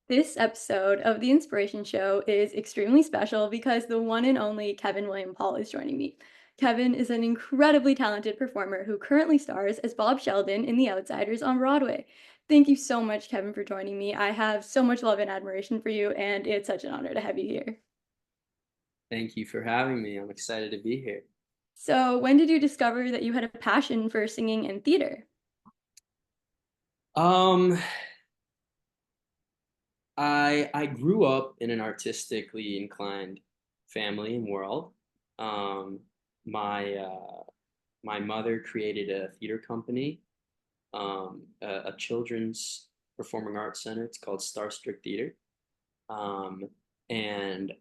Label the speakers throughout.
Speaker 1: This episode of The Inspiration Show is extremely special because the one and only Kevin William Paul is joining me. Kevin is an incredibly talented performer who currently stars as Bob Sheldon in The Outsiders on Broadway. Thank you so much, Kevin, for joining me. I have so much love and admiration for you, and it's such an honor to have you here.
Speaker 2: Thank you for having me. I'm excited to be here.
Speaker 1: So, when did you discover that you had a passion for singing and theater?
Speaker 2: Um, I grew up in an artistically inclined family and world. Um, my my mother created a theater company, a children's performing arts center. It's called Starstruck Theater. Um, and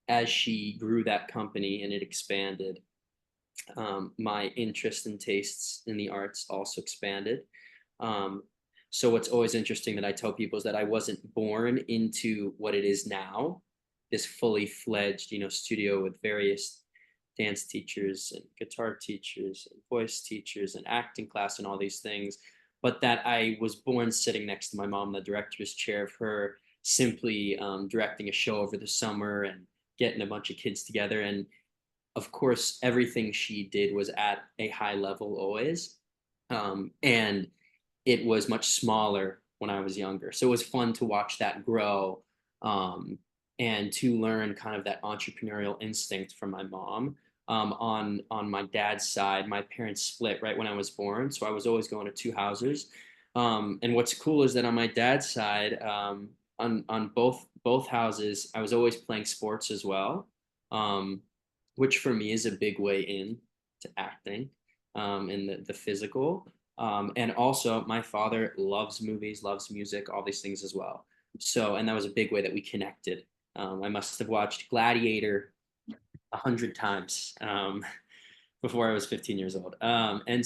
Speaker 2: as she grew that company and it expanded, my interest and tastes in the arts also expanded. Um, so what's always interesting that I tell people is that I wasn't born into what it is now, this fully fledged, studio with various dance teachers and guitar teachers and voice teachers and acting class and all these things, but that I was born sitting next to my mom, the director's chair of her simply directing a show over the summer and getting a bunch of kids together. And of course, everything she did was at a high level always. And it was much smaller when I was younger. So it was fun to watch that grow, and to learn kind of that entrepreneurial instinct from my mom. On my dad's side, my parents split right when I was born. So I was always going to two houses. And what's cool is that on my dad's side, on both houses, I was always playing sports as well. Um, which for me is a big way in to acting, and the physical. And also, my father loves movies, loves music, all these things as well. So, and that was a big way that we connected. I must have watched Gladiator 100 times before I was 15 years old. And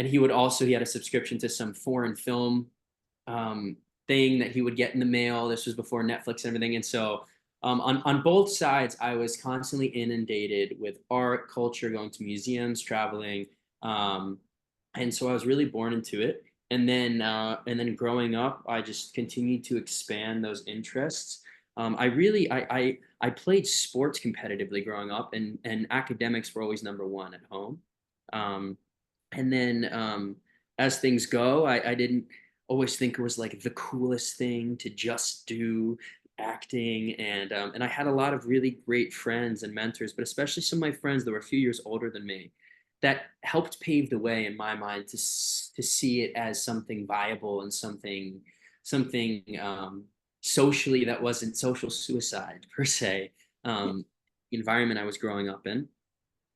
Speaker 2: he had a subscription to some foreign film um, thing that he would get in the mail. This was before Netflix and everything. And so on both sides, I was constantly inundated with art, culture, going to museums, traveling. Um, and so I was really born into it. And then growing up, I just continued to expand those interests. I played sports competitively growing up, and academics were always number one at home. Um, and then as things go, I didn't always think it was like the coolest thing to just do acting, and I had a lot of really great friends and mentors, but especially some of my friends that were a few years older than me that helped pave the way in my mind to see it as something viable and something socially that wasn't social suicide per se. Environment I was growing up in.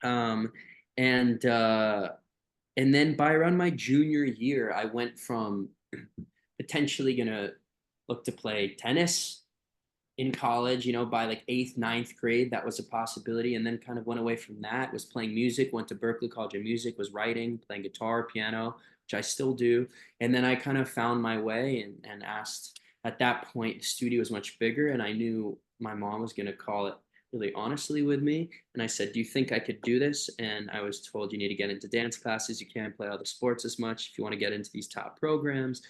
Speaker 2: um, and and then by around my junior year, I went from potentially gonna look to play tennis in college, by like eighth, ninth grade, that was a possibility. And then kind of went away from that, was playing music, went to Berklee College of Music, was writing, playing guitar, piano, which I still do. And then I kind of found my way and asked at that point, the studio was much bigger. And I knew my mom was going to call it really honestly with me. And I said, "Do you think I could do this?" And I was told, "You need to get into dance classes. You can't play all the sports as much. If you want to get into these top programs,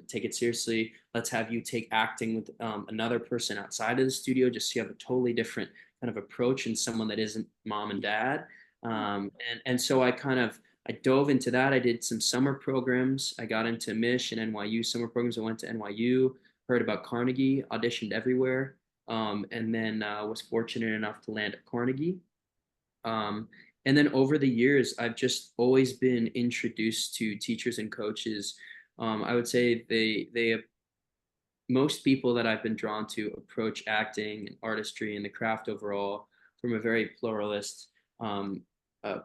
Speaker 2: take it seriously. Let's have you take acting with another person outside of the studio, just so you have a totally different kind of approach and someone that isn't mom and dad." And so I dove into that. I did some summer programs. I got into Mish and NYU summer programs. I went to NYU, heard about Carnegie, auditioned everywhere, and then was fortunate enough to land at Carnegie. Um, and then over the years, I've just always been introduced to teachers and coaches. I would say they most people that I've been drawn to approach acting and artistry and the craft overall from a very pluralist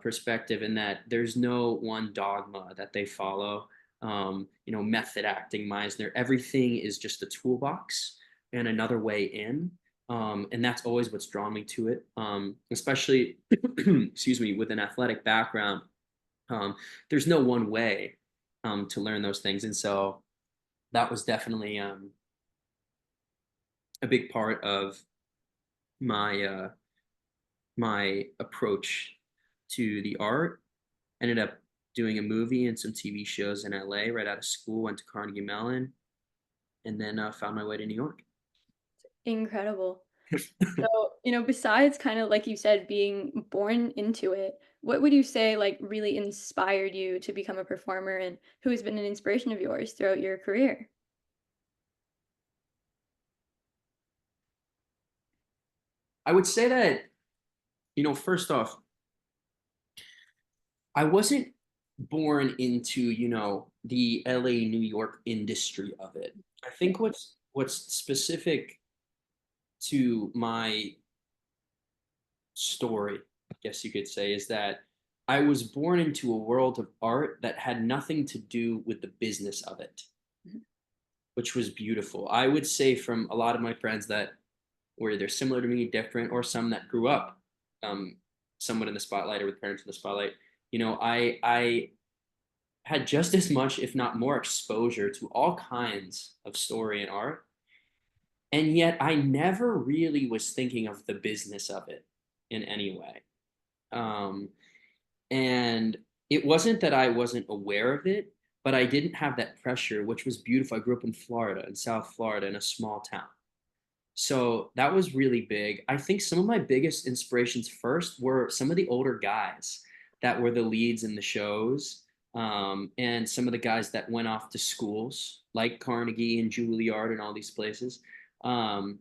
Speaker 2: perspective, in that there's no one dogma that they follow. Method acting, Meisner, everything is just a toolbox and another way in. And that's always what's drawn me to it, especially, excuse me, with an athletic background. There's no one way to learn those things. And so that was definitely a big part of my approach to the art. Ended up doing a movie and some TV shows in LA right out of school. Went to Carnegie Mellon. and then found my way to New York.
Speaker 1: Incredible. So, besides kind of like you said, being born into it, what would you say like really inspired you to become a performer and who has been an inspiration of yours throughout your career?
Speaker 2: I would say that, first off, I wasn't born into, the LA, New York industry of it. I think what's specific to my story, I guess you could say, is that I was born into a world of art that had nothing to do with the business of it,
Speaker 1: Mhm.
Speaker 2: which was beautiful. I would say from a lot of my friends that were either similar to me, different, or some that grew up um, somewhat in the spotlight or with parents in the spotlight. I had just as much, if not more, exposure to all kinds of story and art. And yet I never really was thinking of the business of it in any way. Um, and it wasn't that I wasn't aware of it, but I didn't have that pressure, which was beautiful. I grew up in Florida, in South Florida, in a small town. So that was really big. I think some of my biggest inspirations first were some of the older guys that were the leads in the shows, and some of the guys that went off to schools like Carnegie and Juilliard and all these places. Um,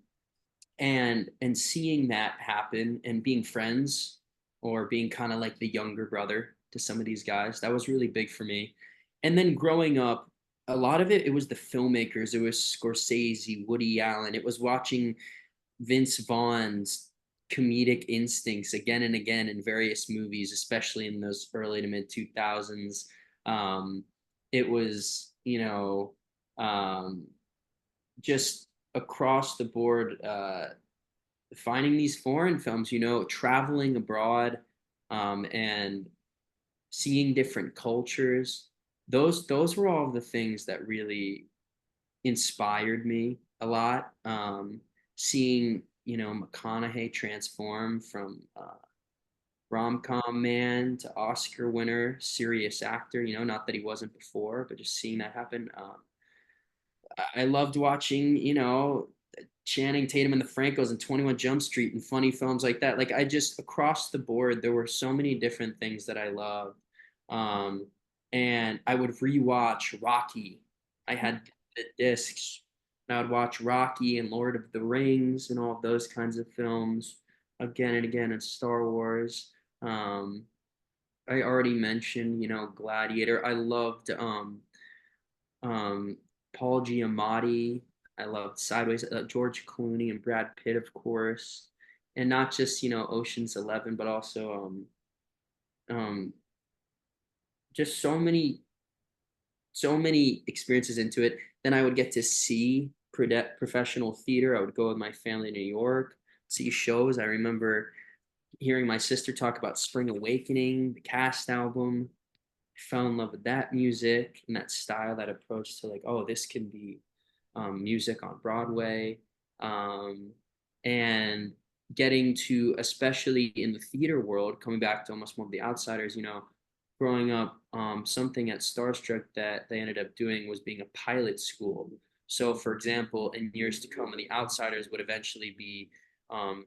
Speaker 2: and seeing that happen and being friends or being kind of like the younger brother to some of these guys, that was really big for me. And then growing up, a lot of it was the filmmakers. It was Scorsese, Woody Allen. It was watching Vince Vaughn's comedic instincts again and again in various movies, especially in those early to mid 2000s. It was, um, just across the board, finding these foreign films, traveling abroad, and seeing different cultures. Those were all the things that really inspired me a lot. Seeing, McConaughey transform from rom-com man to Oscar winner, serious actor, not that he wasn't before, but just seeing that happen. I loved watching, Channing Tatum and the Francos and 21 Jump Street and funny films like that. Like I just across the board, there were so many different things that I loved. Um, and I would rewatch Rocky. I had the discs, and I would watch Rocky and Lord of the Rings and all of those kinds of films again and again, and Star Wars. Um, I already mentioned, Gladiator. I loved um, Paul Giamatti. I loved Sideways, George Clooney and Brad Pitt, of course, and not just Ocean's 11, but also um, just so many experiences into it. Then I would get to see professional theater. I would go with my family to New York, see shows. I remember hearing my sister talk about Spring Awakening, the cast album. I fell in love with that music and that style, that approach to like, oh, this can be music on Broadway, um, and getting to, especially in the theater world, coming back to almost more of the outsiders, growing up, something at Starstruck that they ended up doing was being a pilot school. So, for example, in years to come, the outsiders would eventually be um,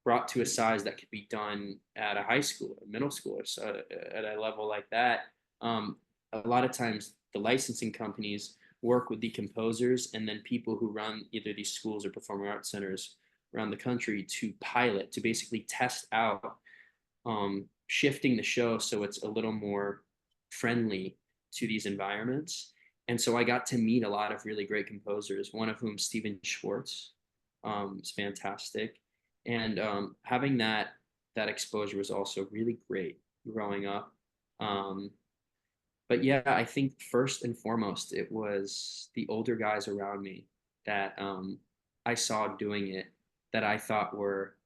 Speaker 2: brought to a size that could be done at a high school, a middle school, or so, at a level like that. Um, a lot of times, the licensing companies work with the composers and then people who run either these schools or performing arts centers around the country to pilot, to basically test out, shifting the show so it's a little more friendly to these environments. And so I got to meet a lot of really great composers, one of whom Stephen Schwartz, is fantastic. And having that exposure was also really great growing up. Um, but yeah, I think first and foremost, it was the older guys around me that I saw doing it that I thought were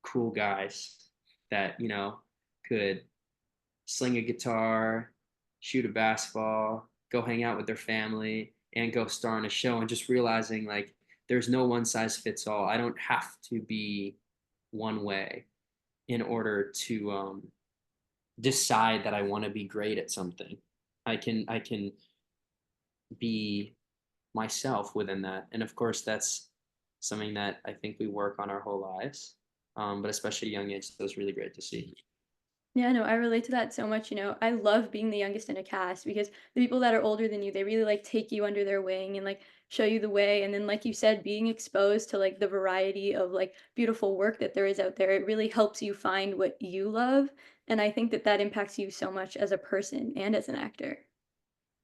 Speaker 2: cool guys that, could sling a guitar, shoot a basketball, go hang out with their family, and go star in a show, and just realizing like there's no one size fits all. I don't have to be one way in order to decide that I want to be great at something. I can be myself within that. And of course, that's something that I think we work on our whole lives. But especially at a young age, that was really great to see.
Speaker 1: Yeah, no, I relate to that so much. I love being the youngest in a cast because the people that are older than you, they really like take you under their wing and like show you the way. And then, like you said, being exposed to like the variety of like beautiful work that there is out there, it really helps you find what you love. And I think that that impacts you so much as a person and as an actor.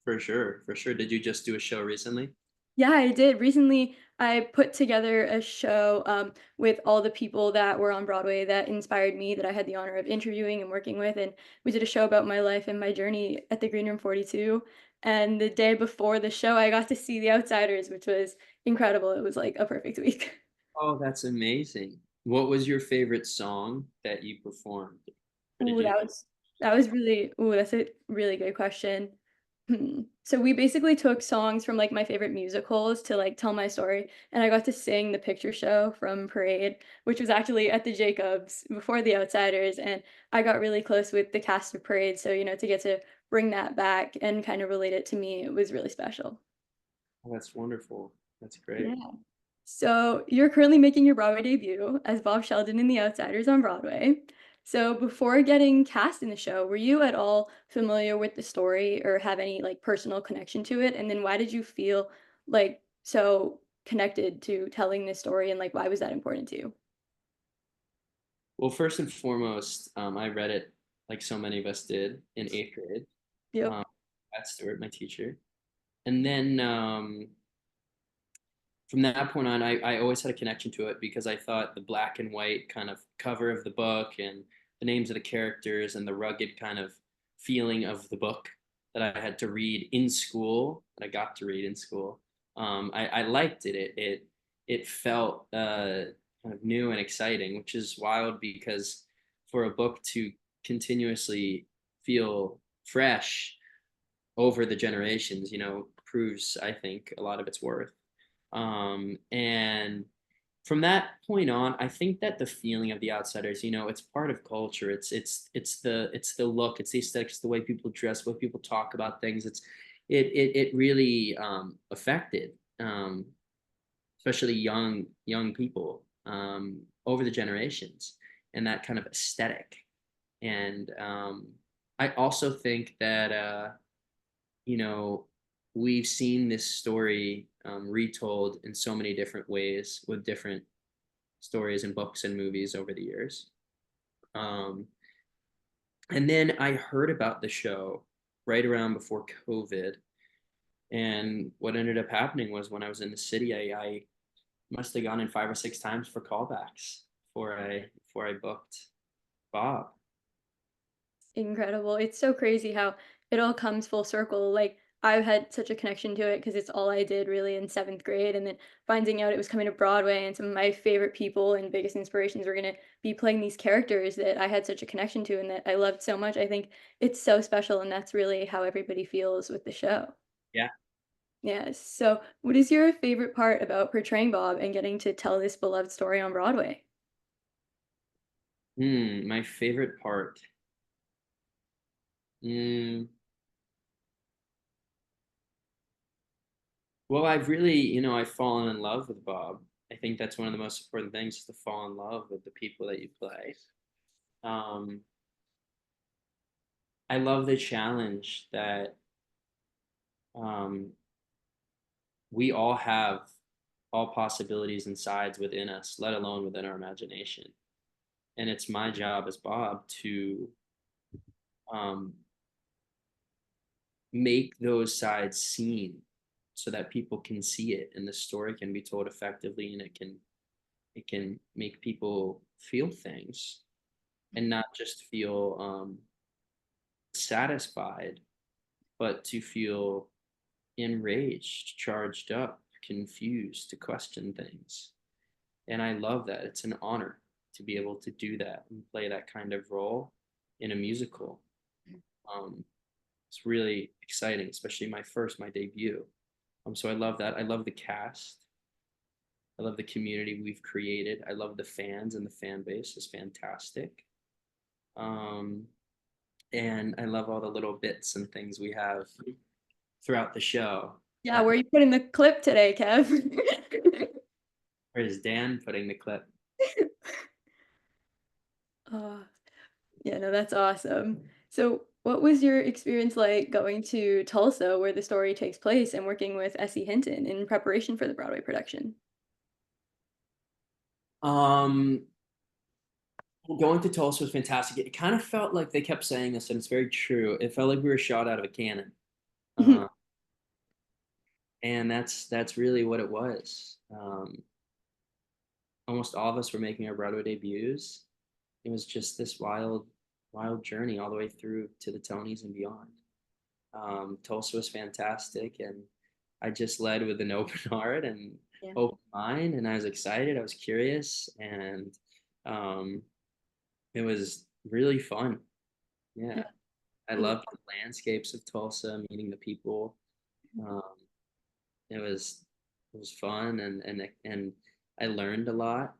Speaker 2: For sure, for sure. Did you just do a show recently?
Speaker 1: Yeah, I did. Recently, I put together a show with all the people that were on Broadway that inspired me, that I had the honor of interviewing and working with. And we did a show about my life and my journey at the Green Room 42. And the day before the show, I got to see The Outsiders, which was incredible. It was like a perfect week.
Speaker 2: Oh, that's amazing. What was your favorite song that you performed? Or did
Speaker 1: Ooh,
Speaker 2: you?
Speaker 1: that's a really good question. So we basically took songs from like my favorite musicals to like tell my story, and I got to sing the picture show from Parade, which was actually at the Jacobs before The Outsiders, and I got really close with the cast of Parade, so to get to bring that back and kind of relate it to me, it was really special.
Speaker 2: Oh, that's wonderful. That's great.
Speaker 1: Yeah. So you're currently making your Broadway debut as Bob Sheldon in The Outsiders on Broadway. So before getting cast in the show, were you at all familiar with the story or have any like personal connection to it? And then why did you feel like so connected to telling this story and like why was that important to you?
Speaker 2: Well, first and foremost, I read it like so many of us did in eighth grade.
Speaker 1: Yep.
Speaker 2: Um, at Stewart, my teacher. And then from that point on, I always had a connection to it because I thought the black and white kind of cover of the book and the names of the characters and the rugged kind of feeling of the book that I had to read in school, that I got to read in school. I liked it. It felt kind of new and exciting, which is wild because for a book to continuously feel fresh over the generations, proves, I think, a lot of its worth. And from that point on, I think that the feeling of the outsiders, it's part of culture. It's the look, it's the aesthetics, the way people dress, what people talk about things. It really affected, especially young people over the generations, and that kind of aesthetic. And I also think that you know, we've seen this story retold in so many different ways with different stories and books and movies over the years. Um, and then I heard about the show right around before COVID. And what ended up happening was when I was in the city, I must have gone in 5 or 6 times for callbacks before I booked Bob.
Speaker 1: Incredible. It's so crazy how it all comes full circle. Like, I've had such a connection to it because it's all I did really in 7th grade, and then finding out it was coming to Broadway and some of my favorite people and biggest inspirations were gonna be playing these characters that I had such a connection to and that I loved so much. I think it's so special, and that's really how everybody feels with the show.
Speaker 2: Yeah.
Speaker 1: Yes. So, what is your favorite part about portraying Bob and getting to tell this beloved story on Broadway?
Speaker 2: My favorite part. Hmm. Well, I've really, I've fallen in love with Bob. I think that's one of the most important things is to fall in love with the people that you play. Um, I love the challenge that um, we all have all possibilities and sides within us, let alone within our imagination. And it's my job as Bob to um, make those sides seen so that people can see it and the story can be told effectively and it can make people feel things and not just feel satisfied, but to feel enraged, charged up, confused, to question things. And I love that. It's an honor to be able to do that and play that kind of role in a musical. Um, it's really exciting, especially my debut. So I love that. I love the cast. I love the community we've created. I love the fans and the fan base is fantastic. Um, and I love all the little bits and things we have throughout the show.
Speaker 1: Yeah, where are you putting the clip today, Kev?
Speaker 2: Where is Dan putting the clip?
Speaker 1: Oh, yeah, no, that's awesome. So, what was your experience like going to Tulsa, where the story takes place, and working with S.E. Hinton in preparation for the Broadway production?
Speaker 2: Um, Going to Tulsa was fantastic. It kind of felt like they kept saying this, and it's very true. It felt like we were shot out of a cannon, uh, and that's really what it was. Almost all of us were making our Broadway debuts. It was just this wild journey all the way through to the Tonys and beyond. Tulsa was fantastic, and I just led with an open heart and
Speaker 1: Yeah.
Speaker 2: open mind, and I was excited. I was curious, and um, it was really fun.
Speaker 1: Yeah.
Speaker 2: Yeah, I
Speaker 1: And
Speaker 2: loved the landscapes of Tulsa, meeting the people. Um, it was it was fun, and I learned a lot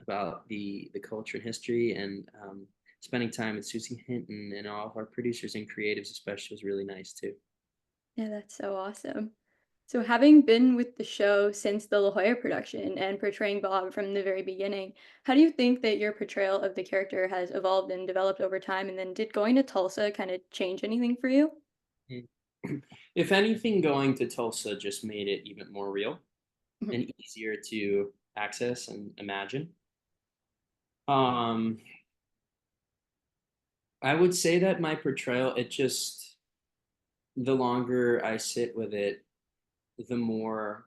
Speaker 2: about the culture and history, and spending time with Susie Hinton and all of our producers and creatives especially was really nice too.
Speaker 1: yeah, that's so awesome. So, having been with the show since the La Jolla production and portraying Bob from the very beginning, how do you think that your portrayal of the character has evolved and developed over time? And then, did going to Tulsa kind of change anything for you?
Speaker 2: Mm. If anything, going to Tulsa just made it even more real
Speaker 1: Mhm.
Speaker 2: and easier to access and imagine. Um, I would say that my portrayal, it just, the longer I sit with it, the more,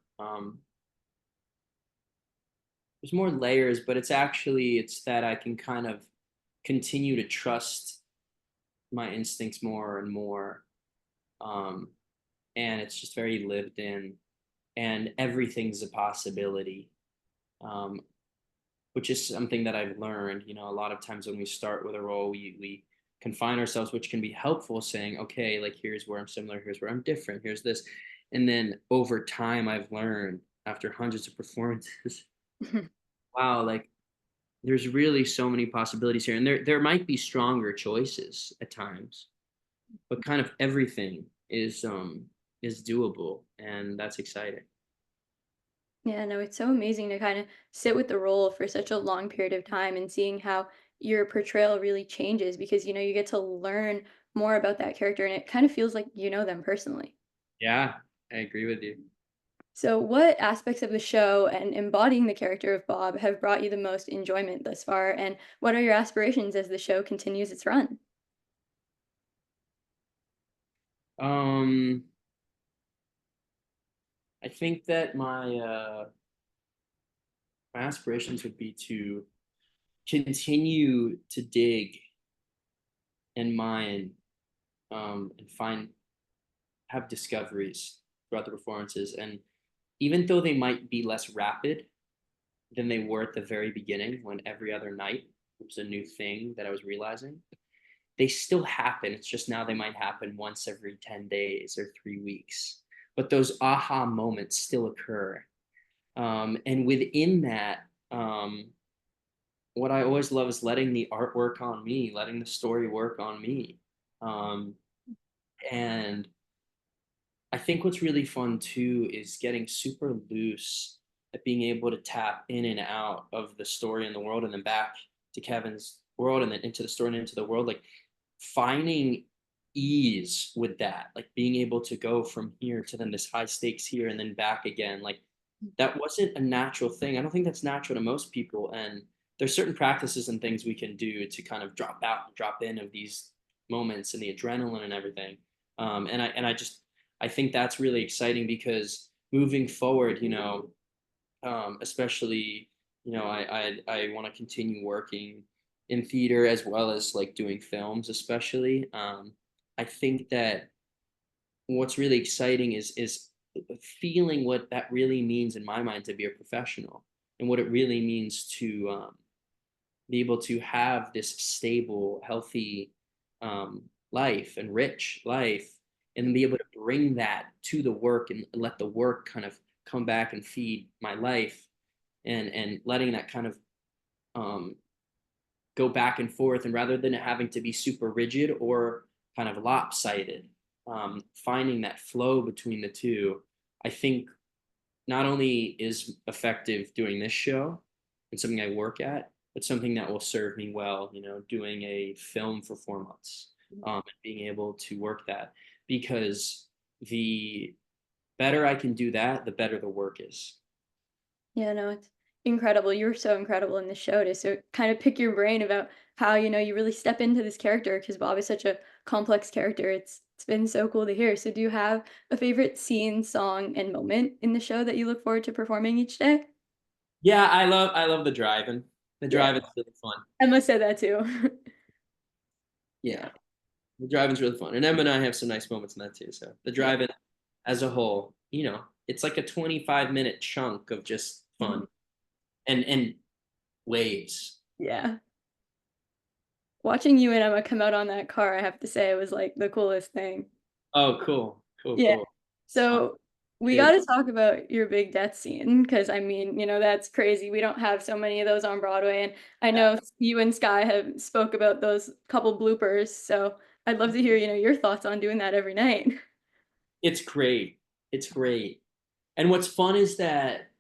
Speaker 2: there's more layers, but it's that I can kind of continue to trust my instincts more and more. Um, and it's just very lived in, and everything's a possibility. Um, which is something that I've learned. You know, a lot of times when we start with a role, we confine ourselves, which can be helpful, saying, okay, like here's where I'm similar, here's where I'm different, here's this. And then over time, I've learned after hundreds of performances, wow, like there's really so many possibilities here. And there might be stronger choices at times, but kind of everything is doable, and that's exciting.
Speaker 1: Yeah, no, it's so amazing to kind of sit with the role for such a long period of time and seeing how your portrayal really changes because you get to learn more about that character and it kind of feels like you know them personally.
Speaker 2: Yeah, I agree with you.
Speaker 1: So, what aspects of the show and embodying the character of Bob have brought you the most enjoyment thus far? And what are your aspirations as the show continues its run?
Speaker 2: Um, I think that my aspirations would be to continue to dig and mine, and find have discoveries throughout the performances. And even though they might be less rapid than they were at the very beginning, when every other night was a new thing that I was realizing, they still happen. It's just now they might happen once every 10 days or 3 weeks. But those aha moments still occur. And within that, what I always love is letting the art work on me, letting the story work on me. Um, and I think what's really fun too is getting super loose at being able to tap in and out of the story and the world and then back to Kevin's world and then into the story and into the world. Like finding ease with that, like being able to go from here to then this high stakes here and then back again. Like that wasn't a natural thing. I don't think that's natural to most people. And there's certain practices and things we can do to kind of drop out and drop in of these moments and the adrenaline and everything. I think that's really exciting because moving forward, especially, I want to continue working in theater as well as like doing films, especially. I think that what's really exciting is feeling what that really means in my mind to be a professional and what it really means to be able to have this stable, healthy life and rich life, and then be able to bring that to the work and let the work kind of come back and feed my life, and letting that kind of um, go back and forth, and rather than it having to be super rigid or kind of lopsided, finding that flow between the two. I think not only is effective doing this show and something I work at, but something that will serve me well, doing a film for 4 months, and being able to work that, because the better I can do that, the better the work is.
Speaker 1: Yeah, no, it's incredible. You were so incredible in the show to kind of pick your brain about how, you really step into this character because Bob is such a complex character. It's been so cool to hear. So do you have a favorite scene, song, and moment in the show that you look forward to performing each day?
Speaker 2: Yeah, I love the driving. The
Speaker 1: Yeah,
Speaker 2: driving's really fun.
Speaker 1: Emma said that too.
Speaker 2: Yeah,
Speaker 1: Yeah.
Speaker 2: the driving's really fun, and Emma and I have some nice moments in that too. So the
Speaker 1: Yeah.
Speaker 2: driving as a whole, it's like a 25-minute chunk of just fun
Speaker 1: Mhm.
Speaker 2: and waves.
Speaker 1: Yeah. Watching you and Emma come out on that car, I have to say, it was like the coolest thing.
Speaker 2: Oh, cool, cool,
Speaker 1: Yeah.
Speaker 2: cool.
Speaker 1: So we
Speaker 2: It,
Speaker 1: gotta talk about your big death scene because I mean, that's crazy. We don't have so many of those on Broadway, and I know you and Sky have spoke about those couple bloopers, so I'd love to hear, your thoughts on doing that every night.
Speaker 2: it's great. It's great. And what's fun is that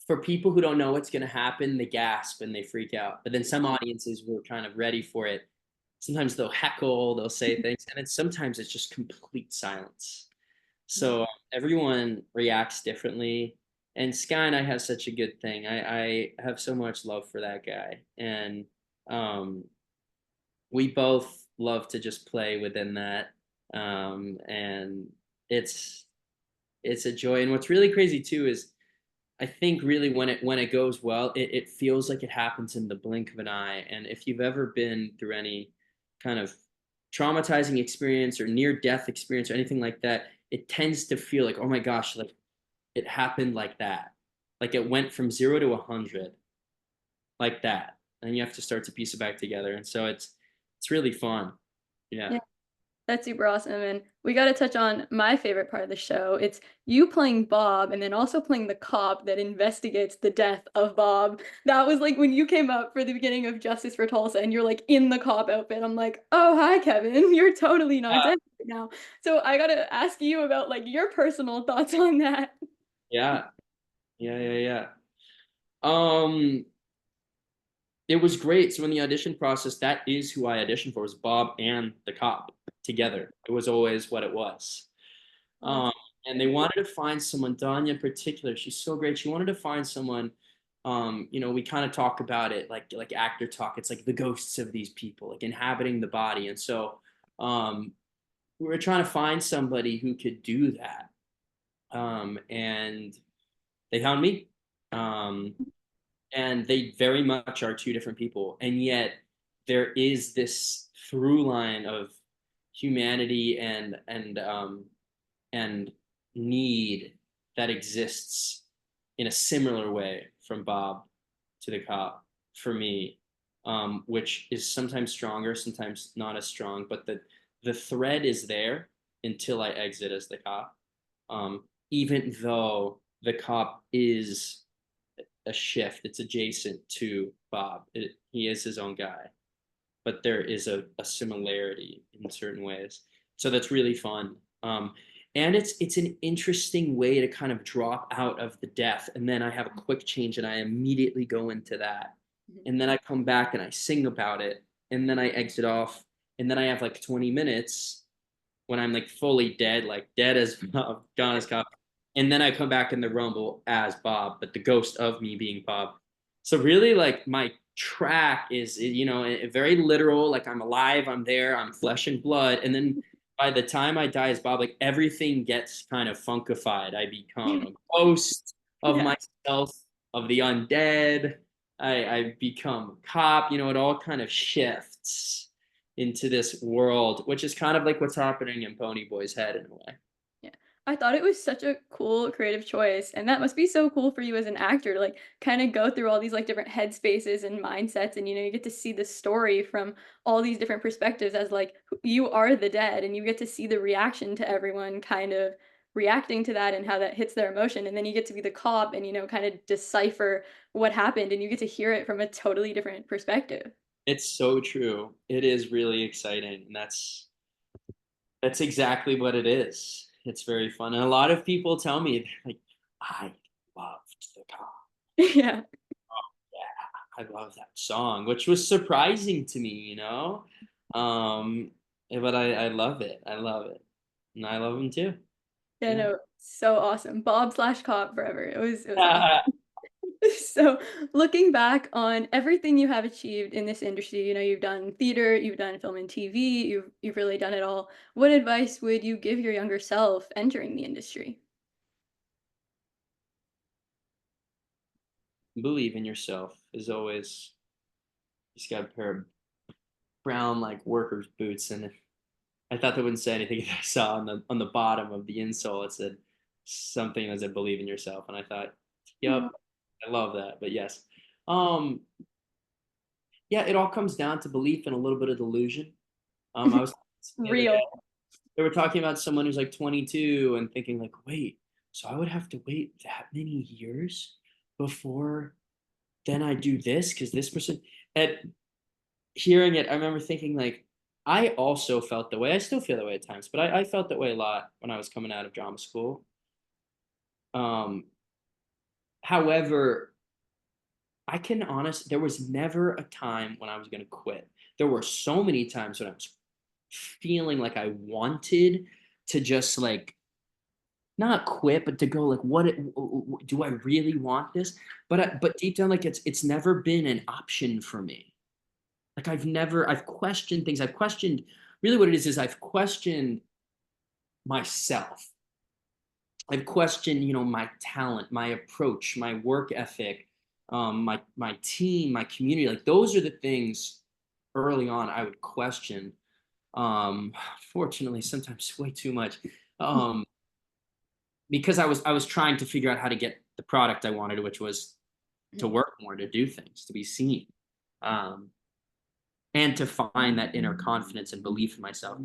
Speaker 2: for people who don't know what's going to happen, they gasp and they freak out. But then some audiences were kind of ready for it. Sometimes they'll heckle, they'll say things, and then sometimes it's just complete silence. So everyone reacts differently. And Sky and I have such a good thing. I have so much love for that guy. And um, we both love to just play within that. And it's it's a joy. And what's really crazy too is I think really when it goes well, it feels like it happens in the blink of an eye. And if you've ever been through any kind of traumatizing experience or near death experience or anything like that, it tends to feel like, oh my gosh, like it happened like that. Like it went from 0 to 100 like that. And you have to start to piece it back together. And so it's really fun. Yeah.
Speaker 1: Yeah. That's super awesome, and we gotta touch on my favorite part of the show. It's you playing Bob and then also playing the cop that investigates the death of Bob. That was like when you came up for the beginning of Justice for Tulsa and you're like in the cop outfit. I'm like, oh hi Kevin, you're totally not dead right now. So I gotta ask you about like your personal thoughts on that.
Speaker 2: Yeah. Yeah. Yeah. Yeah. Um, it was great. So in the audition process, that is who I auditioned for, was Bob and the cop together. It was always what it was.
Speaker 1: Oh, that's
Speaker 2: Um, and they wanted to find someone, Danya in particular, she's so great. She wanted to find someone, we kind of talk about it like actor talk. It's like the ghosts of these people, like inhabiting the body. And so we were trying to find somebody who could do that. And they found me. Um, and they very much are two different people, and yet there is this through line of humanity and need that exists in a similar way from Bob to the cop for me, which is sometimes stronger, sometimes not as strong, but the thread is there until I exit as the cop, even though the cop is a shift. It's adjacent to Bob. He is his own guy, but there is a similarity in certain ways. So that's really fun. And it's an interesting way to kind of drop out of the death, and then I have a quick change, and I immediately go into that, and then I come back and I sing about it, and then I exit off, and then I have like 20 minutes when I'm like fully dead, like dead as Bob, gone as cop. And then I come back in the Rumble as Bob, but the ghost of me being Bob. So really, like my track is, very literal. Like I'm alive, I'm there, I'm flesh and blood. And then by the time I die as Bob, like everything gets kind of funkified. I become a ghost of
Speaker 1: yeah.
Speaker 2: myself, of the undead. I become a cop. It all kind of shifts into this world, which is kind of like what's happening in Ponyboy's head in a way.
Speaker 1: Yeah. I thought it was such a cool creative choice, and that must be so cool for you as an actor to, like, kinda go through all these, like, different headspaces and mindsets, and, you get to see the story from all these different perspectives as, like, you are the dead, and you get to see the reaction to everyone kind of reacting to that and how that hits their emotion, and then you get to be the cop and, kinda decipher what happened, and you get to hear it from a totally different perspective.
Speaker 2: It's so true. It is really exciting, and that's exactly what it is. It's very fun, and a lot of people tell me, they're like, "I loved the car.
Speaker 1: Yeah.
Speaker 2: Yeah, I love that song," which was surprising to me, Um, but I love it. I love it, and I love him too.
Speaker 1: Yeah,
Speaker 2: Yeah.
Speaker 1: no, so awesome. Bob/cop forever. It was awesome. So, looking back on everything you have achieved in this industry, you've done theater, you've done film and TV, you've really done it all. What advice would you give your younger self entering the industry?
Speaker 2: Believe in yourself is always just got a pair of brown, like, worker's boots, and I thought that wouldn't say anything. I saw on the bottom of the insole, it said something that said "Believe in yourself," and I thought,
Speaker 1: Aw,
Speaker 2: "Yep, I love that." But yes, um, yeah, it all comes down to belief and a little bit of delusion. I was the other day,
Speaker 1: real.
Speaker 2: they were talking about someone who's like 22 and thinking like, "Wait, so I would have to wait that many years before then I do this because this person." And hearing it, I remember thinking like, I also felt the way. I still feel that way at times, but I felt that way a lot when I was coming out of drama school. Um, However, there was never a time when I was going to quit. There were so many times when I was feeling like I wanted to just like not quit, but to go like, do I really want this? But deep down, like it's never been an option for me. Like I've questioned things. I've questioned really what it is I've questioned myself. I've questioned, my talent, my approach, my work ethic, my team, my community. Like those are the things early on I would question. Fortunately, sometimes way too much. Um, because I was trying to figure out how to get the product I wanted, which was to work more, to do things, to be seen. Um, and to find that inner confidence and belief in myself.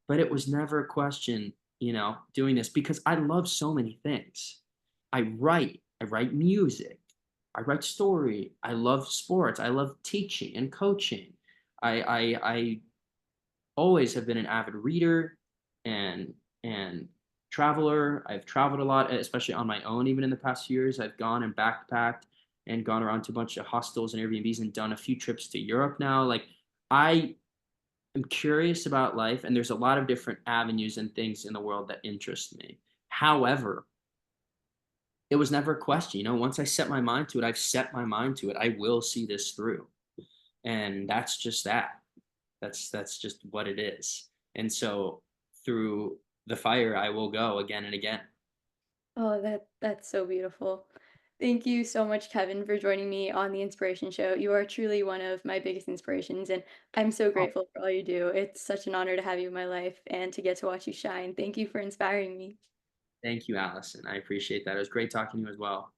Speaker 2: But it was never a question, doing this because I love so many things. I write music, I write story, I love sports, I love teaching and coaching. I always have been an avid reader and and traveler. I've traveled a lot, especially on my own. Even in the past few years, I've gone and backpacked and gone around to a bunch of hostels and Airbnbs and done a few trips to Europe now. Like I am curious about life, and there's a lot of different avenues and things in the world that interest me. However, it was never a question. Once I set my mind to it, I've set my mind to it. I will see this through, and that's just that. That's just what it is. And so through the fire, I will go again and again.
Speaker 1: Oh, that's so beautiful. Thank you so much, Kevin, for joining me on the Inspiration Show. You are truly one of my biggest inspirations, and I'm so
Speaker 2: Oh,
Speaker 1: grateful for all you do. It's such an honor to have you in my life and to get to watch you shine. Thank you for inspiring me.
Speaker 2: thank you, Allison. I appreciate that. It was great talking to you as well.